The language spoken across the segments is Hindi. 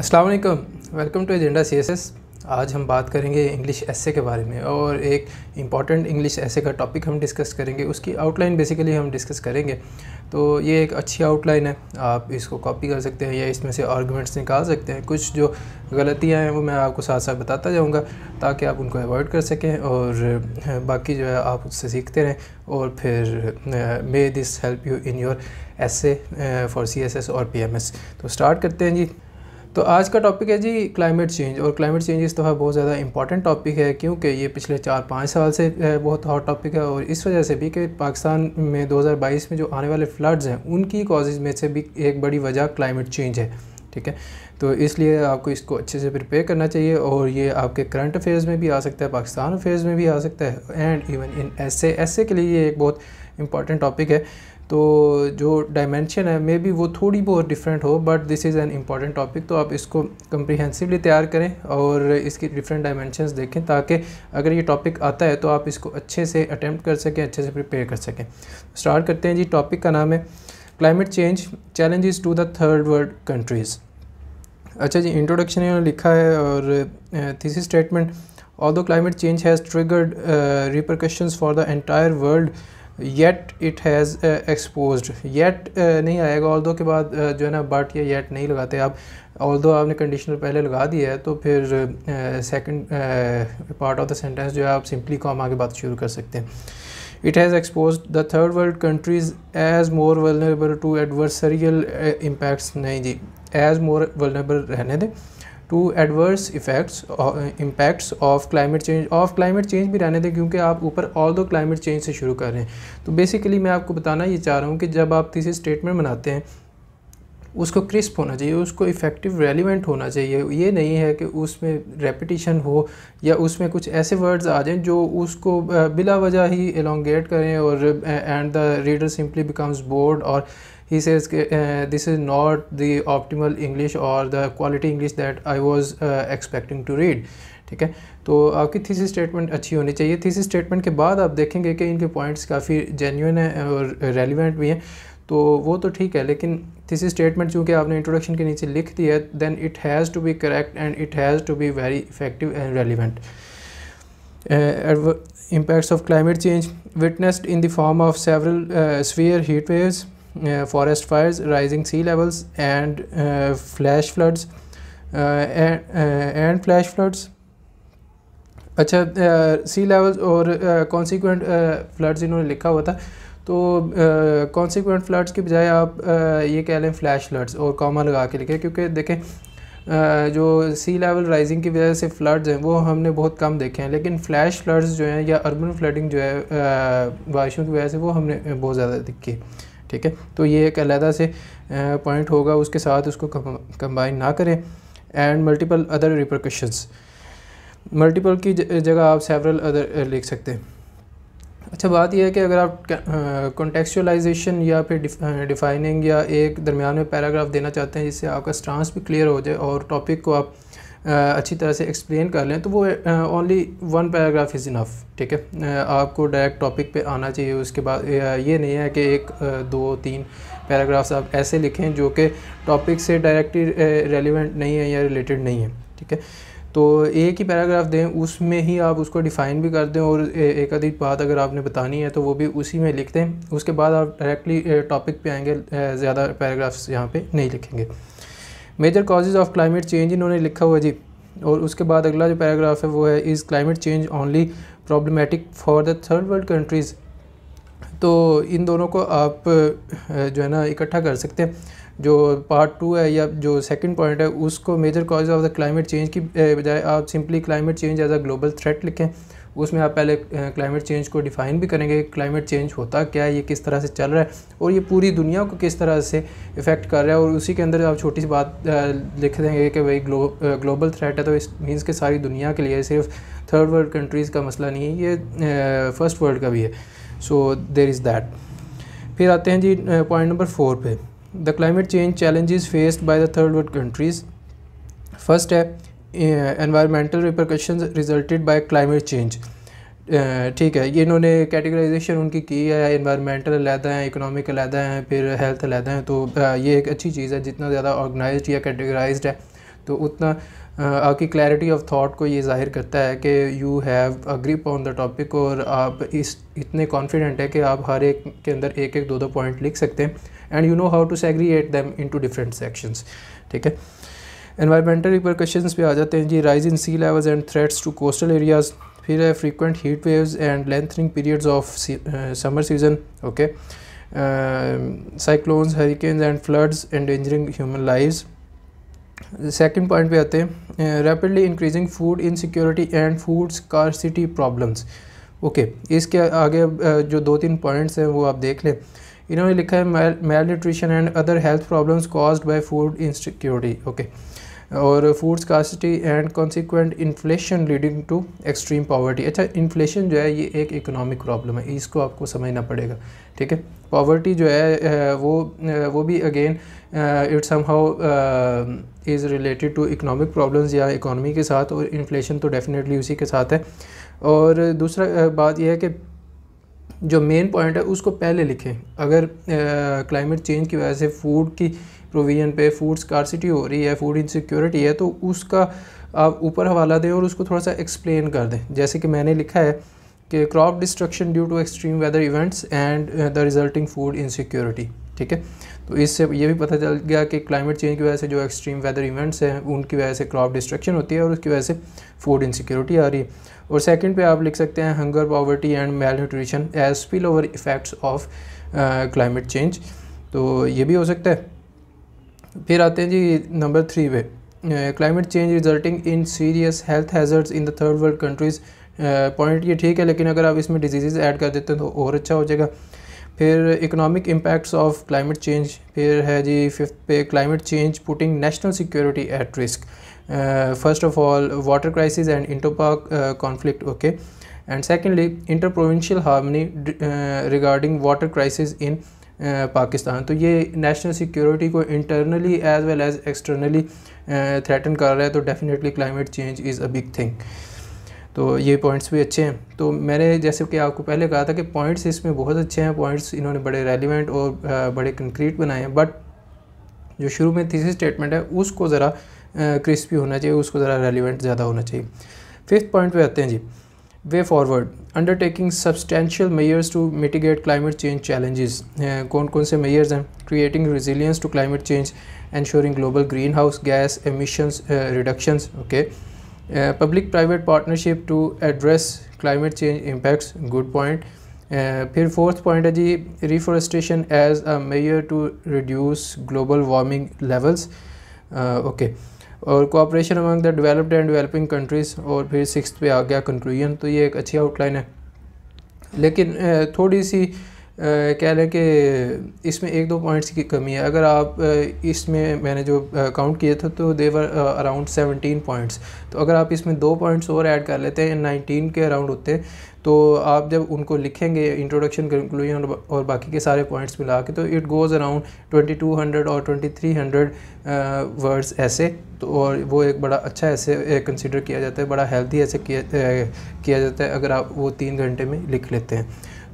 अस्सलाम वालेकुम, वेलकम टू एजेंडा सीएसएस। आज हम बात करेंगे इंग्लिश एसे के बारे में और एक इम्पॉर्टेंट इंग्लिश एसे का टॉपिक हम डिस्कस करेंगे। उसकी आउटलाइन बेसिकली हम डिस्कस करेंगे। तो ये एक अच्छी आउटलाइन है, आप इसको कॉपी कर सकते हैं या इसमें से आर्गुमेंट्स निकाल सकते हैं। कुछ जो गलतियाँ हैं वो मैं आपको साथ साथ बताता जाऊँगा ताकि आप उनको अवॉइड कर सकें और बाकी जो है आप उससे सीखते रहें। और फिर may this help you in your essay for CSS और पीएमएस। तो स्टार्ट करते हैं जी। तो आज का टॉपिक है जी क्लाइमेट चेंज। और क्लाइमेट चेंज इस दफ़ा बहुत ज़्यादा इंपॉर्टेंट टॉपिक है क्योंकि ये पिछले 4-5 साल से बहुत हॉट टॉपिक है। और इस वजह से भी कि पाकिस्तान में 2022 में जो आने वाले फ्लड्स हैं उनकी कॉजेज़ में से भी एक बड़ी वजह क्लाइमेट चेंज है। ठीक है, तो इसलिए आपको इसको अच्छे से प्रिपेयर करना चाहिए। और ये आपके करंट अफेयर्स में भी आ सकता है, पाकिस्तान अफेयर्स में भी आ सकता है, एंड इवन इन एसे के लिए ये एक बहुत इंपॉर्टेंट टॉपिक है। तो जो डायमेंशन है मे बी वो थोड़ी बहुत डिफरेंट हो, but this is an important topic. तो आप इसको कम्प्रीहेंसिवली तैयार करें और इसकी डिफरेंट डायमेंशंस देखें ताकि अगर ये टॉपिक आता है तो आप इसको अच्छे से अटेम्प्ट कर सकें, अच्छे से प्रिपेयर कर सकें। स्टार्ट करते हैं जी। टॉपिक का नाम है climate change challenges to the third world countries. अच्छा जी, इंट्रोडक्शन इन्होंने लिखा है और thesis statement, although climate change has triggered repercussions for the entire world yet it has exposed. Yet नहीं आएगा, ऑल्दो के बाद जो है ना बट या येट नहीं लगाते आप। ऑल्दो आपने कंडीशनल पहले लगा दिया है तो फिर second part of the sentence जो है आप सिंपली कॉमा के बाद शुरू कर सकते हैं। It has exposed the third world countries as more vulnerable to adversarial impacts. नहीं जी, एज़ मोर वल्नरेबल रहने दें, to adverse impacts of climate change भी रहने दें क्योंकि आप ऊपर ऑल दो क्लाइमेट चेंज से शुरू कर रहे हैं। तो बेसिकली मैं आपको बताना ये चाह रहा हूँ कि जब आप थीसिस स्टेटमेंट बनाते हैं उसको क्रिस्प होना चाहिए, उसको इफ़ेक्टिव रेलिवेंट होना चाहिए। ये नहीं है कि उसमें रेपिटिशन हो या उसमें कुछ ऐसे वर्ड्स आ जाएं जो उसको बिला वजह ही एलोंगेट करें और and the reader simply becomes board और he says this is not the optimal English or the quality English that I was expecting to read। ठीक है, तो आपकी थीसिस स्टेटमेंट अच्छी होनी चाहिए। थीसिस स्टेटमेंट के बाद आप देखेंगे कि इनके पॉइंट्स काफ़ी जेन्युइन है और रेलिवेंट भी हैं, तो वो तो ठीक है। लेकिन थीसिस स्टेटमेंट चूँकि आपने इंट्रोडक्शन के नीचे लिख दिया है, then it has to be correct and it has to be very effective and relevant. impacts of climate change witnessed in the form of several severe heat waves, forest fires, rising sea levels and flash floods and flash floods। अच्छा, सी लेवल्स और कॉन्सिक्वेंट फ्लड्स इन्होंने लिखा हुआ था, तो कॉन्सिक्वेंट फ्लड्स की बजाय आप ये कह लें फ्लैश फ्लड्स और कॉमा लगा के लिखें, क्योंकि देखें जो सी लेवल राइजिंग की वजह से फ्लड्स हैं वो हमने बहुत कम देखे हैं, लेकिन फ्लैश फ्लड्स जो हैं या अर्बन फ्लडिंग जो है बारिशों की वजह से वो हमने बहुत ज़्यादा देखी। ठीक है, तो ये एक अलहदा से पॉइंट होगा, उसके साथ उसको कंबाइन ना करें। And multiple other repercussions, multiple की जगह आप सेवरल अदर लिख सकते हैं। अच्छा, बात यह है कि अगर आप कॉन्टेक्चुअलाइजेशन या फिर डिफाइनिंग या एक दरमियान में पैराग्राफ देना चाहते हैं जिससे आपका स्टांस भी क्लियर हो जाए और टॉपिक को आप अच्छी तरह से एक्सप्लेन कर लें, तो वो only one paragraph is enough. ठीक है, आपको डायरेक्ट टॉपिक पे आना चाहिए। उसके बाद ये नहीं है कि 1-2-3 पैराग्राफ्स आप ऐसे लिखें जो कि टॉपिक से डायरेक्टली रेलिवेंट नहीं है या रिलेटेड नहीं है। ठीक है, तो एक ही पैराग्राफ दें, उसमें ही आप उसको डिफ़ाइन भी कर दें और एक आधी बात अगर आपने बतानी है तो वो भी उसी में लिख दें। उसके बाद आप डायरेक्टली टॉपिक पे आएंगे, ज़्यादा पैराग्राफ्स यहाँ पे नहीं लिखेंगे। Major causes of climate change इन्होंने लिखा हुआ जी, और उसके बाद अगला जो पैराग्राफ है वो है is climate change only problematic for the third world countries. तो इन दोनों को आप जो है ना इकट्ठा कर सकते हैं। जो पार्ट 2 है या जो सेकंड पॉइंट है उसको major cause of the climate change की बजाय आप simply climate change as a global threat लिखें। उसमें आप पहले क्लाइमेट चेंज को डिफ़ाइन भी करेंगे, क्लाइमेट चेंज होता क्या है, ये किस तरह से चल रहा है और ये पूरी दुनिया को किस तरह से इफ़ेक्ट कर रहा है। और उसी के अंदर आप छोटी सी बात लिख देंगे कि भाई ग्लोबल थ्रेट है, तो इस मीन्स के सारी दुनिया के लिए, सिर्फ थर्ड वर्ल्ड कंट्रीज़ का मसला नहीं है, ये फर्स्ट वर्ल्ड का भी है। So there is that. फिर आते हैं जी पॉइंट नंबर 4 पे, the climate change challenges faced by the third world countries. First है environmental repercussions resulted by climate change. ठीक है, ये इन्होंने कैटेगराइजेशन उनकी की है, एनवायरमेंटल अलहदा हैं, इकोनॉमिक अलहदा हैं, फिर हेल्थ अलहदा हैं। तो ये एक अच्छी चीज़ है, जितना ज़्यादा ऑर्गेनाइज्ड या कैटेगराइज्ड है तो उतना आपकी क्लैरिटी ऑफ थॉट को ये ज़ाहिर करता है कि you have a grip on the topic, और आप इतने कॉन्फिडेंट है कि आप हर एक के अंदर एक एक दो दो पॉइंट लिख सकते हैं, and you know how to segregate them into different sections. ठीक है, एनवायरमेंटल रिपरकशंस पे आ जाते हैं जी। Rise in sea levels and threats to coastal areas, फिर है frequent heat waves and lengthening periods of summer season. Okay, cyclones, hurricanes and floods endangering human lives. Second point पे आते हैं, rapidly increasing food insecurity and food scarcity problems. Okay, इसके आगे जो 2-3 पॉइंट्स हैं वो आप देख लें। इन्होंने लिखा है malnutrition and other health problems caused by food insecurity. Okay, और food scarcity and consequent inflation leading to extreme poverty. अच्छा, इन्फ्लेशन जो है ये एक इकोनॉमिक प्रॉब्लम है, इसको आपको समझना पड़ेगा। ठीक है, पॉवर्टी जो है वो भी again it somehow is related to economic problems या इकोनॉमी के साथ, और इन्फ्लेशन तो डेफिनेटली उसी के साथ है। और दूसरा बात यह है कि जो मेन पॉइंट है उसको पहले लिखें। अगर क्लाइमेट चेंज की वजह से फूड की प्रोविजन पे फूड स्कार्सिटी हो रही है, फूड इनसिक्योरिटी है, तो उसका आप ऊपर हवाला दें और उसको थोड़ा सा एक्सप्लेन कर दें। जैसे कि मैंने लिखा है कि crop destruction due to extreme weather events and the resulting food insecurity. ठीक है, तो इससे ये भी पता चल गया कि क्लाइमेट चेंज की वजह से जो एक्सट्रीम वेदर इवेंट्स हैं उनकी वजह से क्रॉप डिस्ट्रक्शन होती है और उसकी वजह से फूड इनसिक्योरिटी आ रही है। और सेकंड पे आप लिख सकते हैं hunger, poverty and malnutrition as spill over effects of climate change, तो ये भी हो सकता है। फिर आते हैं जी नंबर 3 पे, climate change resulting in serious health hazards in the third world countries. Point ये ठीक है, लेकिन अगर आप इसमें डिजीज़ ऐड कर देते हैं तो और अच्छा हो जाएगा। फिर economic impacts of climate change. फिर है जी 5th पे, climate change putting national security at risk. First of all water crisis and इंटरपाक conflict. Okay, and secondly inter provincial harmony regarding water crisis in Pakistan. तो ये नेशनल सिक्योरिटी को internally as well as externally threaten कर रहा है, तो definitely climate change is a big thing. तो ये पॉइंट्स भी अच्छे हैं। तो मैंने जैसे कि आपको पहले कहा था कि पॉइंट्स इसमें बहुत अच्छे हैं, पॉइंट्स इन्होंने बड़े रेलिवेंट और बड़े कंक्रीट बनाए हैं, बट जो शुरू में थीसिस स्टेटमेंट है उसको ज़रा क्रिस्पी होना चाहिए, उसको ज़रा रेलिवेंट ज़्यादा होना चाहिए। 5th पॉइंट पे आते हैं जी, way forward, undertaking substantial measures to mitigate climate change challenges. कौन कौन से मेजर्स हैं? Creating resilience to climate change, ensuring global greenhouse gas emissions reductions. Okay, public private partnership to address climate change impacts. Good point. फिर 4th पॉइंट है जी, reforestation as a measure to reduce global warming levels. Okay, और cooperation among the developed and developing countries. और फिर 6th पे आ गया conclusion। तो ये एक अच्छी आउटलाइन है, लेकिन थोड़ी सी कह लें कि इसमें 1-2 पॉइंट्स की कमी है। अगर आप इसमें मैंने जो काउंट किए थे तो देवर अराउंड 17 पॉइंट्स, तो अगर आप इसमें 2 पॉइंट्स और ऐड कर लेते हैं 19 के अराउंड होते हैं, तो आप जब उनको लिखेंगे इंट्रोडक्शन, कंक्लूजन और बाकी के सारे पॉइंट्स मिला के, तो इट गोज़ अराउंड 2200 और 2300 वर्ड्स ऐसे। तो और वो एक बड़ा अच्छा ऐसे कंसिडर किया जाता है, बड़ा हेल्थी ऐसे किया जाता है अगर आप वो 3 घंटे में लिख लेते हैं।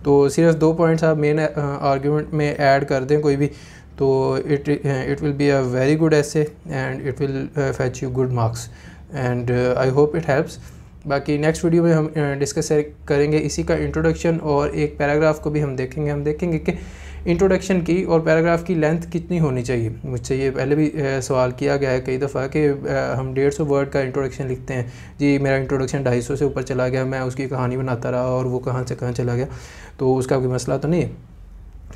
तो सिर्फ 2 पॉइंट्स आप मेन आर्ग्यूमेंट में ऐड कर दें कोई भी, तो it will be a very good essay and it will fetch you good marks, and I hope it helps. बाकी नेक्स्ट वीडियो में हम डिस्कस करेंगे इसी का इंट्रोडक्शन, और एक पैराग्राफ को भी हम देखेंगे कि इंट्रोडक्शन की और पैराग्राफ की लेंथ कितनी होनी चाहिए। मुझसे ये पहले भी सवाल किया गया है कई दफ़ा कि हम 150 वर्ड का इंट्रोडक्शन लिखते हैं जी, मेरा इंट्रोडक्शन 250 से ऊपर चला गया, मैं उसकी कहानी बनाता रहा और वो कहाँ से कहाँ चला गया, तो उसका कोई मसला तो नहीं है।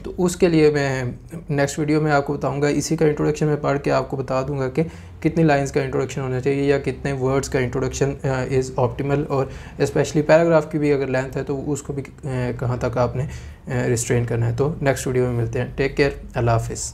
तो उसके लिए मैं नेक्स्ट वीडियो में आपको बताऊंगा, इसी का इंट्रोडक्शन में पढ़ के आपको बता दूंगा कि कितनी लाइंस का इंट्रोडक्शन होना चाहिए या कितने वर्ड्स का इंट्रोडक्शन इज़ ऑप्टिमल, और स्पेशली पैराग्राफ की भी अगर लेंथ है तो उसको भी कहाँ तक आपने रिस्ट्रेन करना है। तो नेक्स्ट वीडियो में मिलते हैं। टेक केयर, अल्लाह हाफिज़।